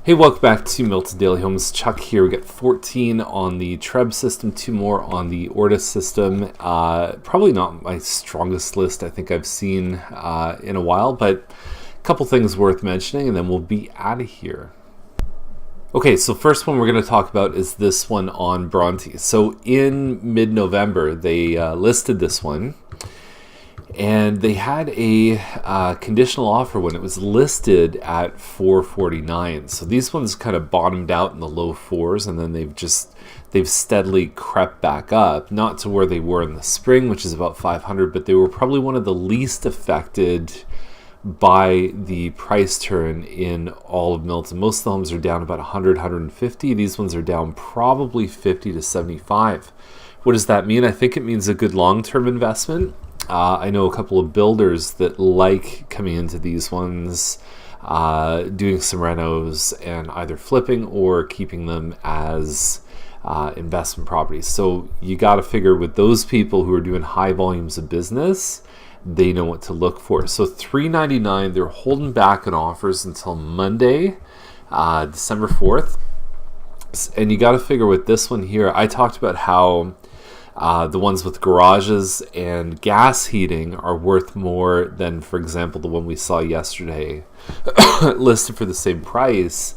Hey, welcome back to Milton Daily Homes. Chuck here. We got 14 on the Treb system, 2 more on the Ortis system. Probably not my strongest list I think I've seen in a while, but a couple things worth mentioning, and then we'll be out of here. Okay, so first one we're going to talk about is this one on Bronte. So in mid-November, they listed this one. And they had a conditional offer when it was listed at $449. So these ones kind of bottomed out in the low fours, and then they've steadily crept back up, not to where they were in the spring, which is about 500, but they were probably one of the least affected by the price turn in all of Milton. Most of the homes are down about 100, 150. These ones are down probably 50 to 75. What does that mean? I think it means a good long-term investment. I know a couple of builders that like coming into these ones, doing some renos and either flipping or keeping them as investment properties. So you got to figure with those people who are doing high volumes of business, they know what to look for. So $399, they're holding back on offers until Monday, December 4th. And you got to figure with this one here, I talked about how the ones with garages and gas heating are worth more than, for example, the one we saw yesterday listed for the same price.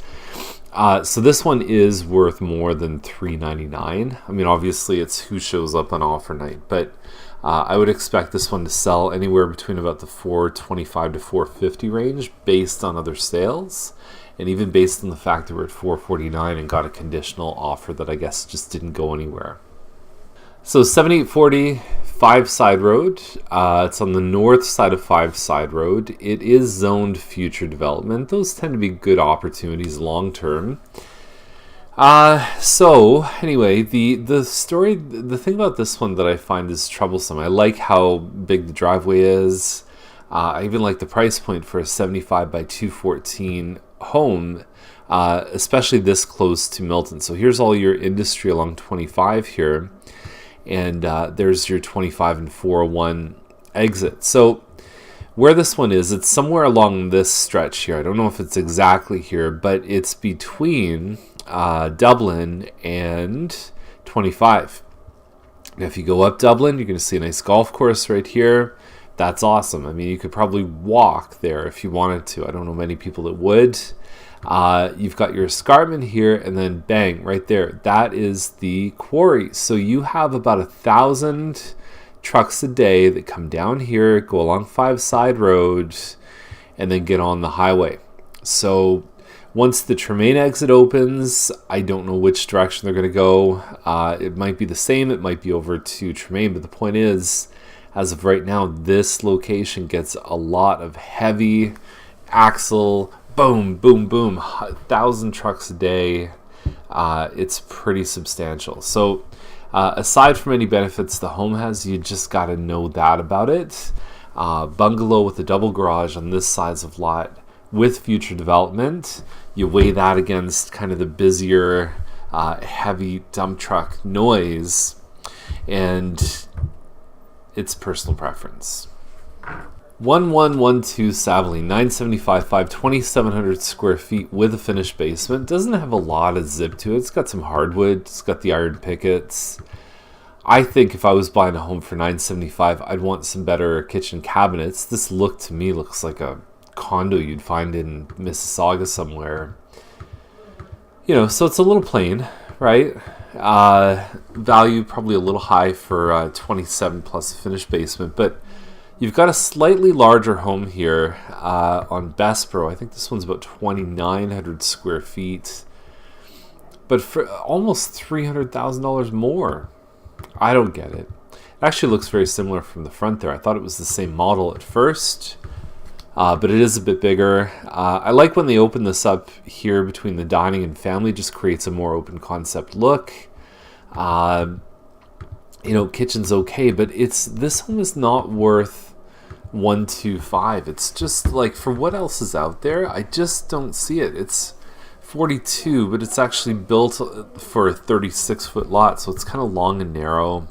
So this one is worth more than $399. I mean, obviously it's who shows up on offer night, but I would expect this one to sell anywhere between about the $425 to $450 range based on other sales, and even based on the fact that we're at $449 and got a conditional offer that I guess just didn't go anywhere. So 7840 5 Side Road. It's on the north side of 5 Side Road. It is zoned future development. Those tend to be good opportunities long term. So anyway, the story, the thing about this one that I find is troublesome. I like how big the driveway is. I even like the price point for a 75 by 214 home, especially this close to Milton. So here's all your industry along 25 here. And there's your 25 and 401 exit. So where this one is, it's somewhere along this stretch here. I don't know if it's exactly here, but it's between Dublin and 25. Now, if you go up Dublin, you're going to see a nice golf course right here. That's awesome. I mean, you could probably walk there if you wanted to. I don't know many people that would. You've got your escarpment here, and then bang, right there. That is the quarry. So you have about 1,000 trucks a day that come down here, go along 5 Side Road, and then get on the highway. So once the Tremaine exit opens, I don't know which direction they're going to go. It might be the same. It might be over to Tremaine. But the point is, as of right now, this location gets a lot of heavy axle, boom, boom, boom, 1,000 trucks a day. It's pretty substantial. So aside from any benefits the home has, you just got to know that about it. Bungalow with a double garage on this size of lot with future development. You weigh that against kind of the busier, heavy dump truck noise, and it's personal preference. 1112 Savoline, 975 5, 2,700 square feet with a finished basement. Doesn't have a lot of zip to it. It's got some hardwood. It's got the iron pickets. I think if I was buying a home for $975, I'd want some better kitchen cabinets. This to me looks like a condo you'd find in Mississauga somewhere. You know, so it's a little plain, right? Value probably a little high for 27 plus a finished basement, but you've got a slightly larger home here on Bessborough. I think this one's about 2,900 square feet, but for almost $300,000 more. I don't get it. It actually looks very similar from the front there. I thought it was the same model at first, but it is a bit bigger. I like when they open this up here between the dining and family. Just creates a more open concept look. You know, kitchen's okay, but this home is not worth 125. It's just like, for what else is out there, I just don't see it. It's 42, but it's actually built for a 36-foot lot, so it's kind of long and narrow.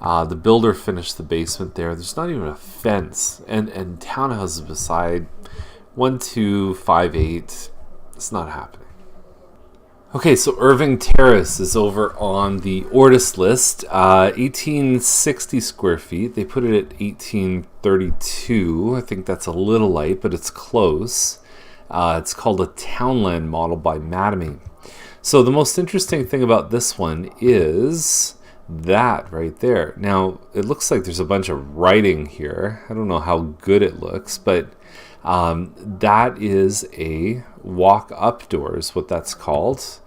The builder finished the basement there. There's not even a fence, and townhouses beside. 1258. It's not happening. Okay, so Irving Terrace is over on the Ortis list, 1860 square feet. They put it at 1832. I think that's a little light, but it's close. It's called a Townland model by Mattamy. So the most interesting thing about this one is that right there. Now, it looks like there's a bunch of writing here. I don't know how good it looks, but that is a walk-up door is what that's called,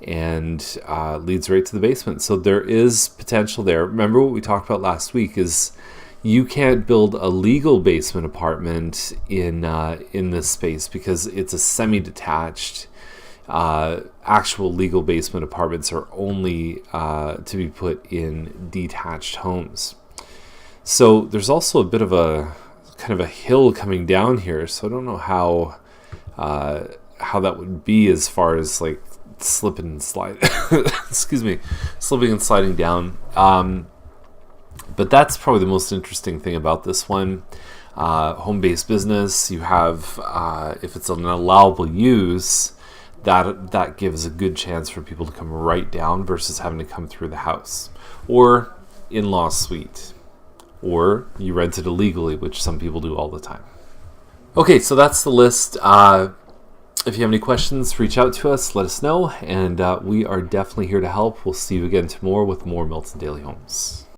and leads right to the basement. So there is potential there. Remember what we talked about last week is you can't build a legal basement apartment in this space because it's a semi-detached. Actual legal basement apartments are only to be put in detached homes. So there's also a bit of a kind of a hill coming down here. So I don't know how that would be as far as like slipping and sliding. Excuse me, slipping and sliding down. But that's probably the most interesting thing about this one. Home-based business. You have if it's an allowable use. That gives a good chance for people to come right down versus having to come through the house. Or in-law suite. Or you rent it illegally, which some people do all the time. Okay, so that's the list. If you have any questions, reach out to us, let us know, and we are definitely here to help. We'll see you again tomorrow with more Milton Daily Homes.